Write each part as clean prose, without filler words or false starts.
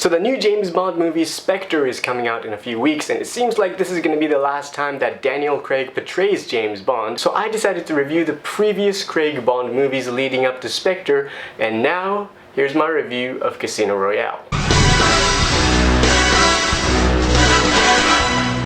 So the new James Bond movie Spectre is coming out in a few weeks, and it seems like this is going to be the last time that Daniel Craig portrays James Bond. So I decided to review the previous Craig Bond movies leading up to Spectre, and now here's my review of Casino Royale.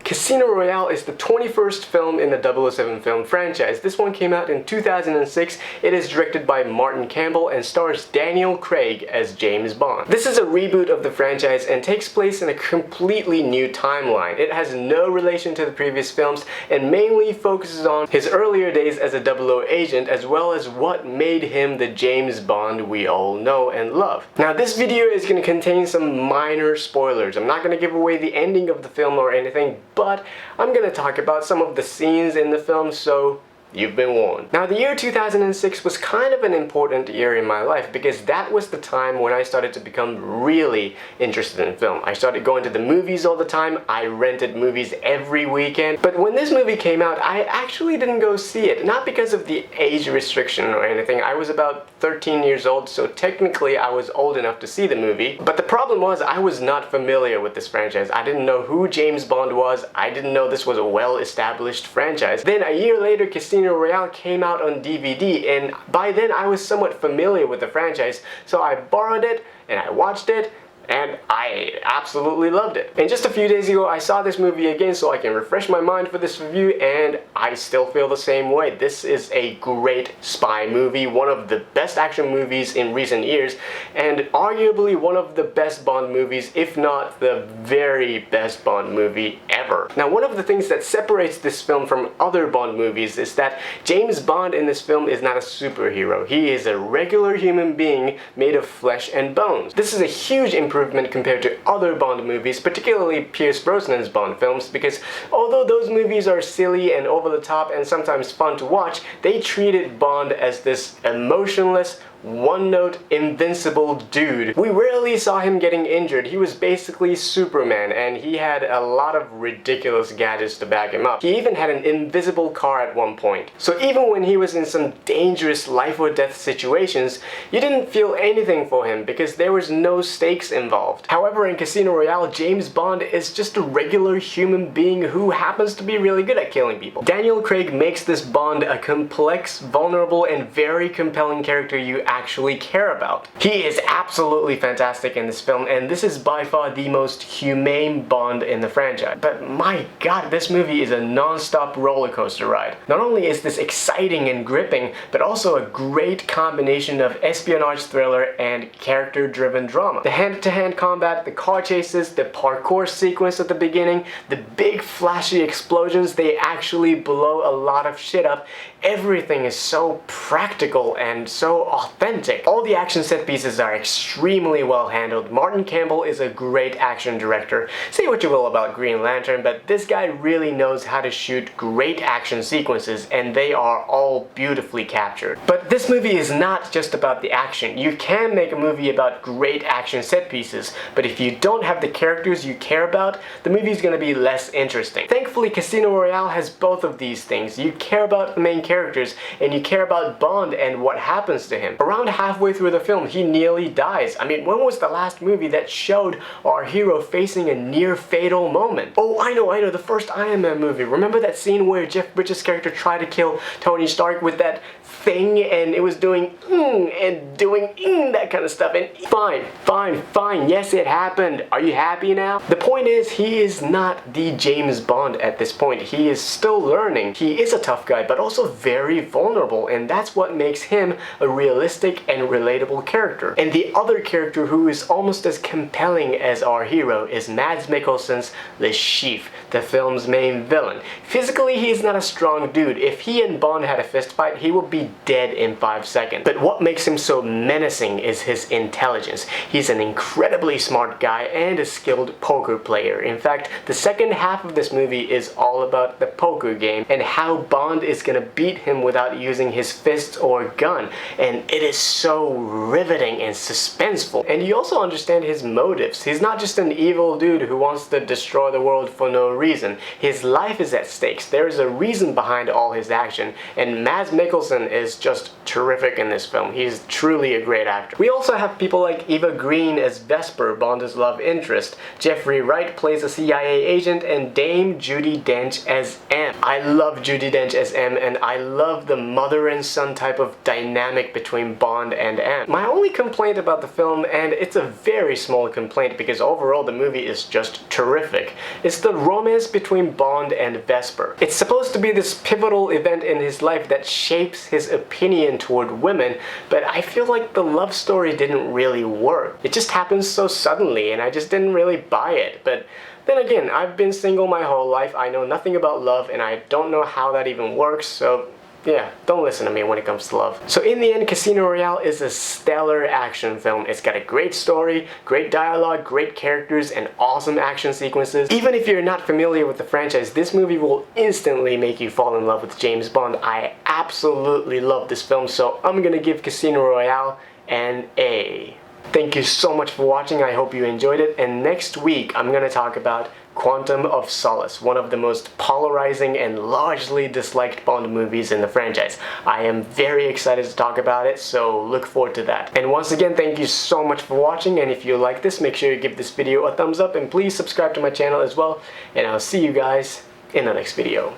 Casino Royale is the 21st film in the 007 film franchise. This one came out in 2006. It is directed by Martin Campbell and stars Daniel Craig as James Bond. This is a reboot of the franchise and takes place in a completely new timeline. It has no relation to the previous films and mainly focuses on his earlier days as a 00 agent, as well as what made him the James Bond we all know and love. Now this video is going to contain some minor spoilers. I'm not going to give away the ending of the film or anything, but I'm gonna talk about some of the scenes in the film, so you've been warned. Now the year 2006 was kind of an important year in my life because that was the time when I started to become really interested in film. I started going to the movies all the time. I rented movies every weekend. But when this movie came out, I actually didn't go see it. Not because of the age restriction or anything. I was about 13 years old, so technically I was old enough to see the movie. But the problem was I was not familiar with this franchise. I didn't know who James Bond was. I didn't know this was a well-established franchise. Then a year later, Casino Royale came out on DVD, and by then I was somewhat familiar with the franchise, so I borrowed it and I watched it, and I absolutely loved it. And just a few days ago I saw this movie again so I can refresh my mind for this review, and I still feel the same way. This is a great spy movie, one of the best action movies in recent years, and arguably one of the best Bond movies, if not the very best Bond movie ever. Now one of the things that separates this film from other Bond movies is that James Bond in this film is not a superhero. He is a regular human being made of flesh and bones. This is a huge improvement compared to other Bond movies, particularly Pierce Brosnan's Bond films, because although those movies are silly and over the top and sometimes fun to watch, they treated Bond as this emotionless, one-note, invincible dude. We rarely saw him getting injured. He was basically Superman, and he had a lot of ridiculous gadgets to back him up. He even had an invisible car at one point. So even when he was in some dangerous life or death situations, you didn't feel anything for him because there was no stakes involved. However, in Casino Royale, James Bond is just a regular human being who happens to be really good at killing people. Daniel Craig makes this Bond a complex, vulnerable, and very compelling character you actually care about. He is absolutely fantastic in this film, and this is by far the most humane Bond in the franchise. But my god, this movie is a non-stop roller coaster ride. Not only is this exciting and gripping, but also a great combination of espionage thriller and character-driven drama. The hand-to-hand combat, the car chases, the parkour sequence at the beginning, the big flashy explosions, they actually blow a lot of shit up. Everything is so practical and so authentic. All the action set pieces are extremely well handled. Martin Campbell is a great action director. Say what you will about Green Lantern, but this guy really knows how to shoot great action sequences, and they are all beautifully captured. But this movie is not just about the action. You can make a movie about great action set pieces, but if you don't have the characters you care about, the movie is going to be less interesting. Thankfully, Casino Royale has both of these things. You care about the main characters, and you care about Bond and what happens to him. Around halfway through the film, he nearly dies. I mean, when was the last movie that showed our hero facing a near-fatal moment? Oh, I know, the first Iron Man movie. Remember that scene where Jeff Bridges' character tried to kill Tony Stark with that thing, and it was doing and doing that kind of stuff, and fine, yes, it happened. Are you happy now? The point is, he is not the James Bond at this point. He is still learning. He is a tough guy, but also very vulnerable, and that's what makes him a realistic and relatable character. And the other character who is almost as compelling as our hero is Mads Mikkelsen's Le Chiffre, the film's main villain. Physically, he is not a strong dude. If he and Bond had a fist fight, he would be dead in 5 seconds. But what makes him so menacing is his intelligence. He's an incredibly smart guy and a skilled poker player. In fact, the second half of this movie is all about the poker game and how Bond is gonna beat him without using his fists or gun. And it is so riveting and suspenseful. And you also understand his motives. He's not just an evil dude who wants to destroy the world for no reason. His life is at stakes. There is a reason behind all his action, and Mads Mikkelsen is just terrific in this film. He's truly a great actor. We also have people like Eva Green as Vesper, Bond's love interest. Jeffrey Wright plays a CIA agent, and Dame Judi Dench as M. I love Judi Dench as M, and I love the mother and son type of dynamic between Bond and M. My only complaint about the film, and it's a very small complaint because overall the movie is just terrific, is the romance between Bond and Vesper. It's supposed to be this pivotal event in his life that shapes his opinion toward women, but I feel like the love story didn't really work. It just happens so suddenly and I just didn't really buy it. But then again, I've been single my whole life, I know nothing about love, and I don't know how that even works, so yeah, don't listen to me when it comes to love. So in the end, Casino Royale is a stellar action film. It's got a great story, great dialogue, great characters, and awesome action sequences. Even if you're not familiar with the franchise, this movie will instantly make you fall in love with James Bond. I absolutely love this film, so I'm gonna give Casino Royale an A. Thank you so much for watching, I hope you enjoyed it, and next week I'm gonna talk about Quantum of Solace, one of the most polarizing and largely disliked Bond movies in the franchise. I am very excited to talk about it, so look forward to that. And once again, thank you so much for watching, and if you like this, make sure you give this video a thumbs up, and please subscribe to my channel as well, and I'll see you guys in the next video.